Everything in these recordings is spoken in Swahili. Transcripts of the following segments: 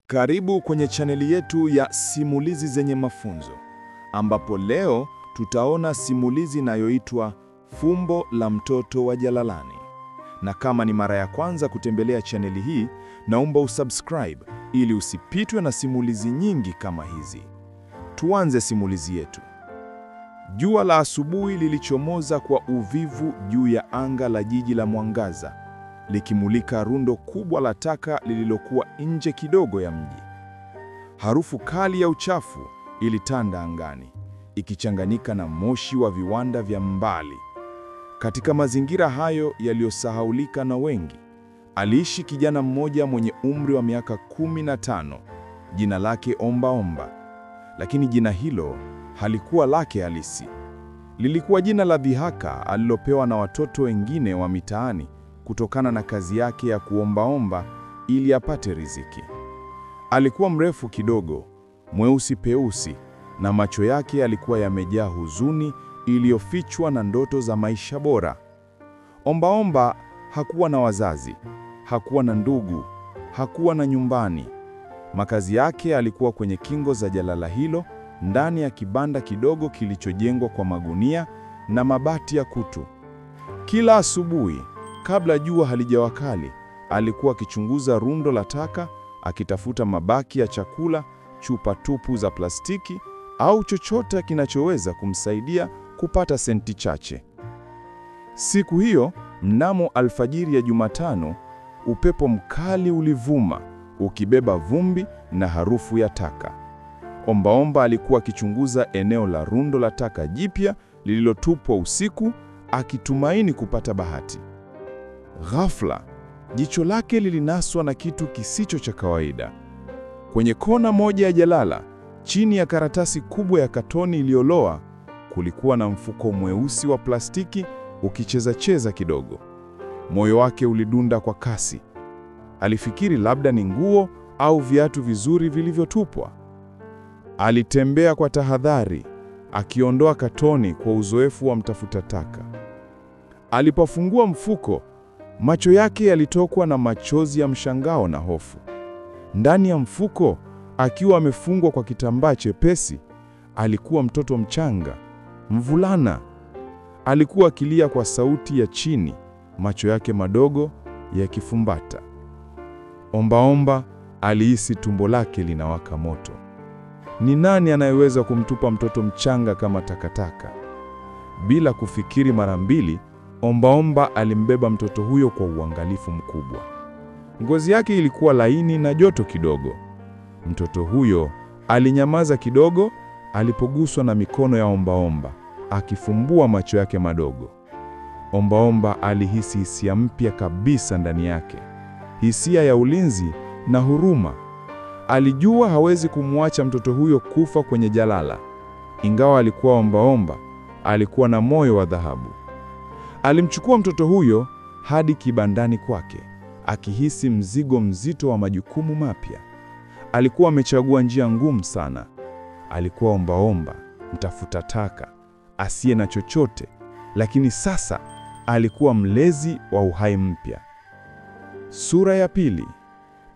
Karibu kwenye chaneli yetu ya simulizi zenye mafunzo, ambapo leo tutaona simulizi inayoitwa Fumbo la Mtoto wa Jalalani. Na kama ni mara ya kwanza kutembelea chaneli hii, naomba usubscribe ili usipitwe na simulizi nyingi kama hizi. Tuanze simulizi yetu. Jua la asubuhi lilichomoza kwa uvivu juu ya anga la jiji la Mwangaza, likimulika rundo kubwa la taka lililokuwa nje kidogo ya mji. Harufu kali ya uchafu ilitanda angani, ikichanganyika na moshi wa viwanda vya mbali. Katika mazingira hayo yaliyosahaulika na wengi, aliishi kijana mmoja mwenye umri wa miaka 15, jina lake Omba Omba. Lakini jina hilo halikuwa lake halisi. Lilikuwa jina la dhihaka alilopewa na watoto wengine wa mitaani kutokana na kazi yake ya kuombaomba ili apate riziki. Alikuwa mrefu kidogo, mweusi peusi, na macho yake yalikuwa yamejaa huzuni iliyofichwa na ndoto za maisha bora. Ombaomba hakuwa na wazazi, hakuwa na ndugu, hakuwa na nyumbani. Makazi yake yalikuwa kwenye kingo za jalala hilo, ndani ya kibanda kidogo kilichojengwa kwa magunia na mabati ya kutu. Kila asubuhi, kabla jua halijawa kali, alikuwa akichunguza rundo la taka, akitafuta mabaki ya chakula, chupa tupu za plastiki au chochote kinachoweza kumsaidia kupata senti chache. Siku hiyo, mnamo alfajiri ya Jumatano, upepo mkali ulivuma, ukibeba vumbi na harufu ya taka. Ombaomba alikuwa akichunguza eneo la rundo la taka jipya lililotupwa usiku, akitumaini kupata bahati. Ghafla, jicho lake lilinaswa na kitu kisicho cha kawaida. Kwenye kona moja ya jalala, chini ya karatasi kubwa ya katoni iliyoloa, kulikuwa na mfuko mweusi wa plastiki ukicheza kidogo. Moyo wake ulidunda kwa kasi. Alifikiri labda ni nguo au viatu vizuri vilivyotupwa. Alitembea kwa tahadhari, akiondoa katoni kwa uzoefu wa mtafuta taka. Alipofungua mfuko, macho yake yalitokwa na machozi ya mshangao na hofu. Ndani ya mfuko, akiwa amefungwa kwa kitambaa chepesi, alikuwa mtoto mchanga, mvulana. Alikuwa akilia kwa sauti ya chini, macho yake madogo yakifumbata. Ombaomba alihisi tumbo lake linawaka moto. Ni nani anayeweza kumtupa mtoto mchanga kama takataka? Bila kufikiri mara mbili, Ombaomba alimbeba mtoto huyo kwa uangalifu mkubwa. Ngozi yake ilikuwa laini na joto kidogo. Mtoto huyo alinyamaza kidogo alipoguswa na mikono ya Ombaomba, akifumbua macho yake madogo. Ombaomba alihisi hisia mpya kabisa ndani yake, hisia ya ulinzi na huruma. Alijua hawezi kumwacha mtoto huyo kufa kwenye jalala. Ingawa alikuwa Ombaomba, alikuwa na moyo wa dhahabu. Alimchukua mtoto huyo hadi kibandani kwake, akihisi mzigo mzito wa majukumu mapya. Alikuwa amechagua njia ngumu sana. Alikuwa Ombaomba, mtafuta taka, asiye na chochote, lakini sasa alikuwa mlezi wa uhai mpya. Sura ya pili: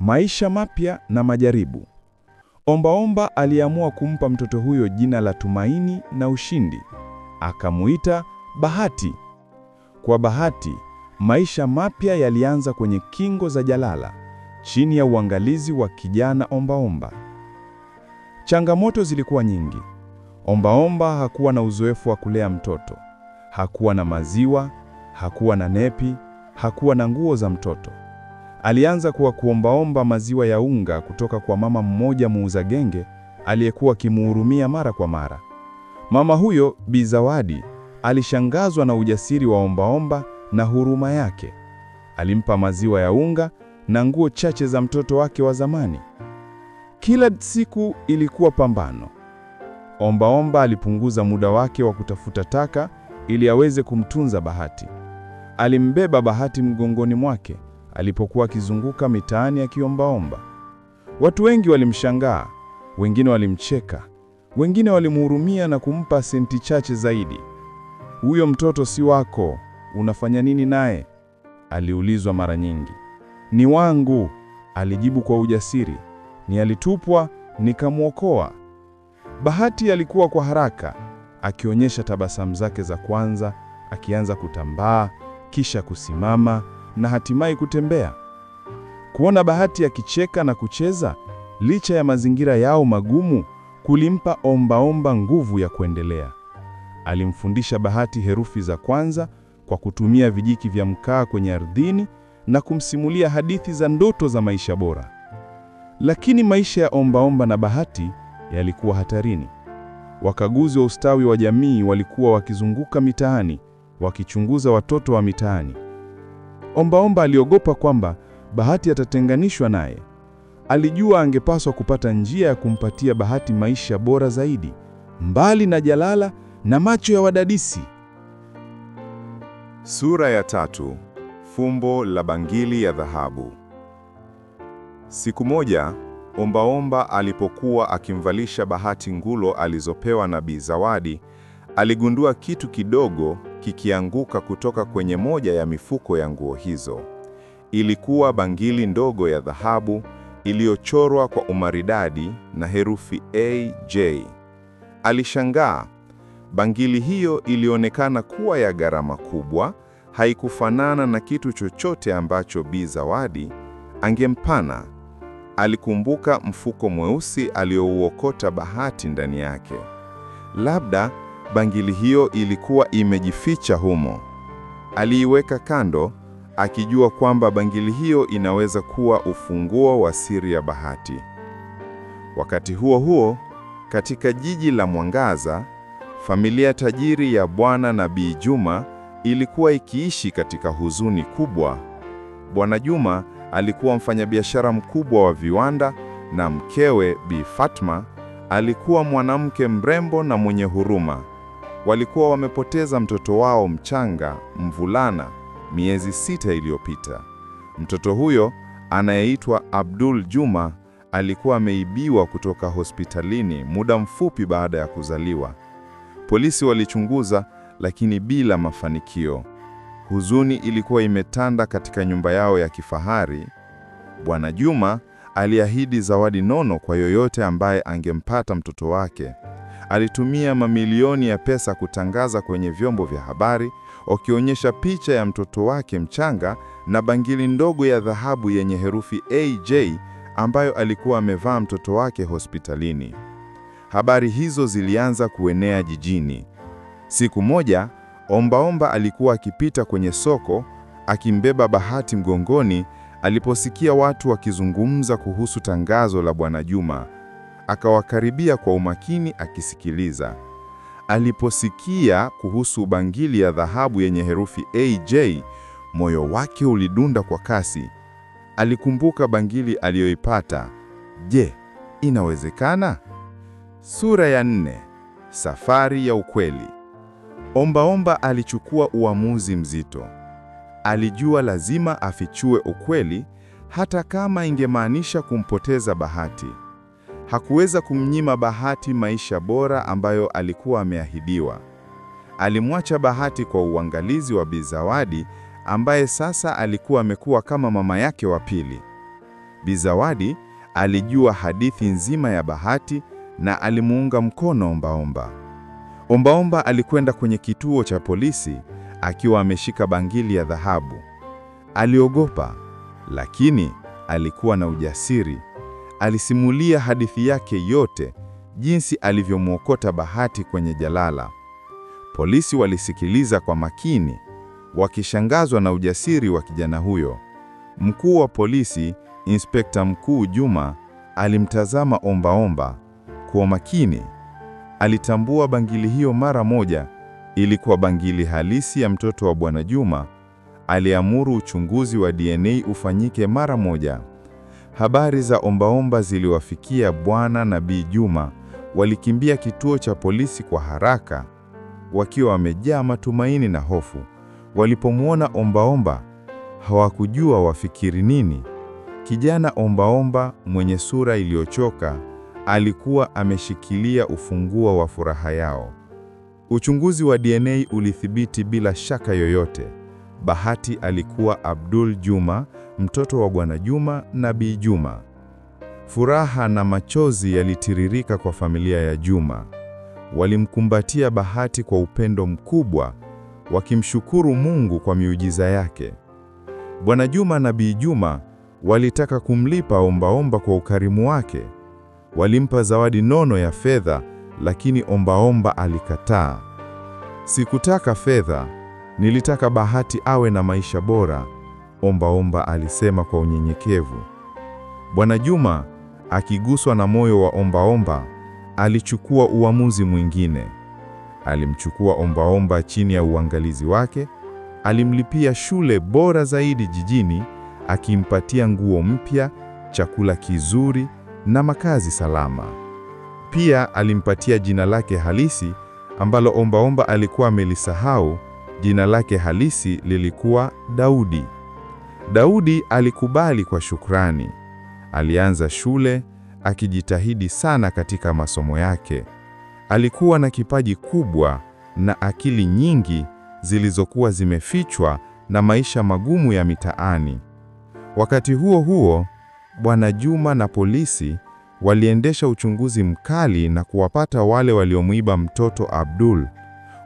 maisha mapya na majaribu. Ombaomba aliamua kumpa mtoto huyo jina la tumaini na ushindi. Akamuita Bahati. Kwa Bahati, maisha mapya yalianza kwenye kingo za jalala, chini ya uangalizi wa kijana Ombaomba. Changamoto zilikuwa nyingi. Ombaomba hakuwa na uzoefu wa kulea mtoto. Hakuwa na maziwa, hakuwa na nepi, hakuwa na nguo za mtoto. Alianza kuombaomba maziwa ya unga kutoka kwa mama mmoja muuza genge aliyekuwa akimuhurumia mara kwa mara. Mama huyo, Bi Zawadi, alishangazwa na ujasiri wa Ombaomba na huruma yake. Alimpa maziwa ya unga na nguo chache za mtoto wake wa zamani. Kila siku ilikuwa pambano. Ombaomba alipunguza muda wake wa kutafuta taka ili aweze kumtunza Bahati. Alimbeba Bahati mgongoni mwake alipokuwa akizunguka mitaani akiombaomba. Watu wengi walimshangaa, wengine walimcheka, wengine walimhurumia na kumpa senti chache zaidi. "Huyo mtoto si wako, unafanya nini naye?" aliulizwa mara nyingi. "Ni wangu," alijibu kwa ujasiri. alitupwa, nikamwokoa. Bahati alikuwa kwa haraka, akionyesha tabasamu zake za kwanza, akianza kutambaa, kisha kusimama na hatimaye kutembea. Kuona Bahati akicheka na kucheza licha ya mazingira yao magumu kulimpa ombaomba nguvu ya kuendelea. Alimfundisha Bahati herufi za kwanza kwa kutumia vijiki vya mkaa kwenye ardhini na kumsimulia hadithi za ndoto za maisha bora. Lakini maisha ya ombaomba na Bahati yalikuwa hatarini. Wakaguzi wa ustawi wa jamii walikuwa wakizunguka mitaani, wakichunguza watoto wa mitaani. Ombaomba aliogopa kwamba Bahati atatenganishwa naye. Alijua angepaswa kupata njia ya kumpatia Bahati maisha bora zaidi, mbali na jalala na macho ya wadadisi. Sura ya 3. Fumbo la bangili ya dhahabu. Siku moja, ombaomba alipokuwa akimvalisha Bahati ngulo alizopewa na Bi Zawadi, aligundua kitu kidogo kikianguka kutoka kwenye moja ya mifuko ya nguo hizo. Ilikuwa bangili ndogo ya dhahabu iliyochorwa kwa umaridadi na herufi AJ. Alishangaa. Bangili hiyo ilionekana kuwa ya gharama kubwa, haikufanana na kitu chochote ambacho Bi Zawadi angempana. Alikumbuka mfuko mweusi aliouokota Bahati ndani yake. Labda bangili hiyo ilikuwa imejificha humo. Aliiweka kando, akijua kwamba bangili hiyo inaweza kuwa ufunguo wa siri ya Bahati. Wakati huo huo, katika jiji la Mwangaza, familia tajiri ya Bwana na Bi Juma ilikuwa ikiishi katika huzuni kubwa. Bwana Juma alikuwa mfanyabiashara mkubwa wa viwanda na mkewe Bi Fatma alikuwa mwanamke mrembo na mwenye huruma. Walikuwa wamepoteza mtoto wao mchanga, mvulana, miezi 6 iliyopita. Mtoto huyo anayeitwa Abdul Juma alikuwa ameibiwa kutoka hospitalini muda mfupi baada ya kuzaliwa. Polisi walichunguza, lakini bila mafanikio. Huzuni ilikuwa imetanda katika nyumba yao ya kifahari. Bwana Juma aliahidi zawadi nono kwa yoyote ambaye angempata mtoto wake. Alitumia mamilioni ya pesa kutangaza kwenye vyombo vya habari, wakionyesha picha ya mtoto wake mchanga na bangili ndogo ya dhahabu yenye herufi AJ ambayo alikuwa amevaa mtoto wake hospitalini. Habari hizo zilianza kuenea jijini. Siku moja, ombaomba alikuwa akipita kwenye soko, akimbeba Bahati mgongoni, aliposikia watu wakizungumza kuhusu tangazo la Bwana Juma. Akawakaribia kwa umakini akisikiliza. Aliposikia kuhusu bangili ya dhahabu yenye herufi AJ, moyo wake ulidunda kwa kasi. Alikumbuka bangili aliyoipata. Je, inawezekana? Sura ya 4. Safari ya ukweli. Ombaomba alichukua uamuzi mzito. Alijua lazima afichue ukweli, hata kama ingemaanisha kumpoteza Bahati. Hakuweza kumnyima Bahati maisha bora ambayo alikuwa ameahidiwa. Alimwacha Bahati kwa uangalizi wa Bi Zawadi, ambaye sasa alikuwa amekuwa kama mama yake wa pili. Bi Zawadi alijua hadithi nzima ya Bahati na alimuunga mkono ombaomba. Ombaomba alikwenda kwenye kituo cha polisi akiwa ameshika bangili ya dhahabu. Aliogopa, lakini alikuwa na ujasiri. Alisimulia hadithi yake yote, jinsi alivyomwokota Bahati kwenye jalala. Polisi walisikiliza kwa makini, wakishangazwa na ujasiri wa kijana huyo. Mkuu wa polisi, Inspekta Mkuu Juma, alimtazama ombaomba kwa makini. Alitambua bangili hiyo mara moja. Ilikuwa bangili halisi ya mtoto wa Bwana Juma. Aliamuru uchunguzi wa DNA ufanyike mara moja. Habari za ombaomba ziliwafikia Bwana na Bi Juma. Walikimbia kituo cha polisi kwa haraka, wakiwa wamejaa matumaini na hofu. Walipomwona ombaomba, hawakujua wafikiri nini. Kijana ombaomba mwenye sura iliyochoka alikuwa ameshikilia ufunguo wa furaha yao. Uchunguzi wa DNA ulithibiti bila shaka yoyote. Bahati alikuwa Abdul Juma, mtoto wa Bwana Juma na Bi Juma. Furaha na machozi yalitiririka kwa familia ya Juma. Walimkumbatia Bahati kwa upendo mkubwa, wakimshukuru Mungu kwa miujiza yake. Bwana Juma na Bi Juma walitaka kumlipa ombaomba kwa ukarimu wake. Walimpa zawadi nono ya fedha, lakini ombaomba alikataa. "Sikutaka fedha, nilitaka Bahati awe na maisha bora," ombaomba alisema kwa unyenyekevu. Bwana Juma, akiguswa na moyo wa ombaomba, alichukua uamuzi mwingine. Alimchukua ombaomba chini ya uangalizi wake, alimlipia shule bora zaidi jijini, akimpatia nguo mpya, chakula kizuri na makazi salama. Pia alimpatia jina lake halisi ambalo ombaomba alikuwa amelisahau. Jina lake halisi lilikuwa Daudi. Daudi alikubali kwa shukrani. Alianza shule, akijitahidi sana katika masomo yake. Alikuwa na kipaji kubwa na akili nyingi zilizokuwa zimefichwa na maisha magumu ya mitaani. Wakati huo huo, Bwana Juma na polisi waliendesha uchunguzi mkali na kuwapata wale waliomuiba mtoto Abdul.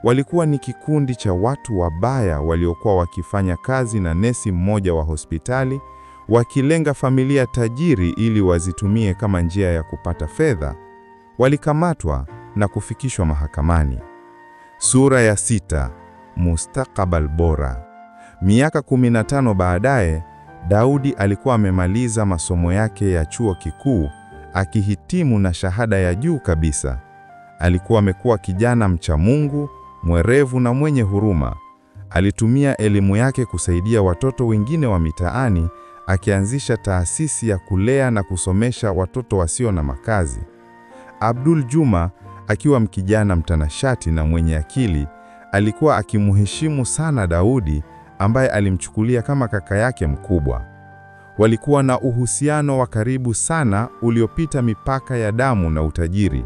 Walikuwa ni kikundi cha watu wabaya waliokuwa wakifanya kazi na nesi mmoja wa hospitali, wakilenga familia tajiri ili wazitumie kama njia ya kupata fedha. Walikamatwa na kufikishwa mahakamani. Sura ya 6: Mustakabali bora. Miaka 15 baadaye, Daudi alikuwa amemaliza masomo yake ya chuo kikuu, akihitimu na shahada ya juu kabisa. Alikuwa amekuwa kijana mcha Mungu, mwerevu na mwenye huruma. Alitumia elimu yake kusaidia watoto wengine wa mitaani, akianzisha taasisi ya kulea na kusomesha watoto wasio na makazi. Abdul Juma, akiwa mkijana mtanashati na mwenye akili, alikuwa akimheshimu sana Daudi, ambaye alimchukulia kama kaka yake mkubwa. Walikuwa na uhusiano wa karibu sana uliopita mipaka ya damu na utajiri.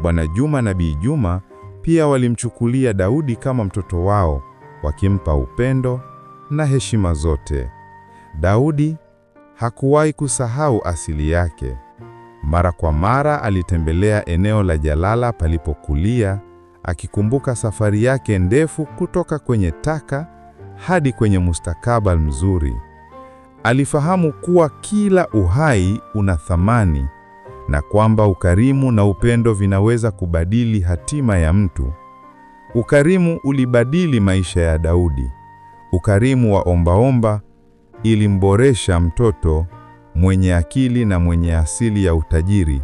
Bwana Juma na Bi Juma pia walimchukulia Daudi kama mtoto wao, wakimpa upendo na heshima zote. Daudi hakuwahi kusahau asili yake. Mara kwa mara alitembelea eneo la jalala palipokulia, akikumbuka safari yake ndefu kutoka kwenye taka hadi kwenye mustakabali mzuri. Alifahamu kuwa kila uhai una thamani na kwamba ukarimu na upendo vinaweza kubadili hatima ya mtu. Ukarimu ulibadili maisha ya Daudi. Ukarimu wa ombaomba ilimboresha mtoto mwenye akili na mwenye asili ya utajiri.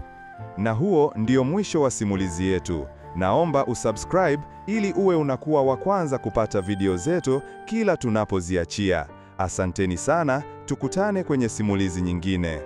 Na huo ndio mwisho wa simulizi yetu. Naomba usubscribe ili uwe unakuwa wa kwanza kupata video zetu kila tunapoziachia. Asanteni sana, tukutane kwenye simulizi nyingine.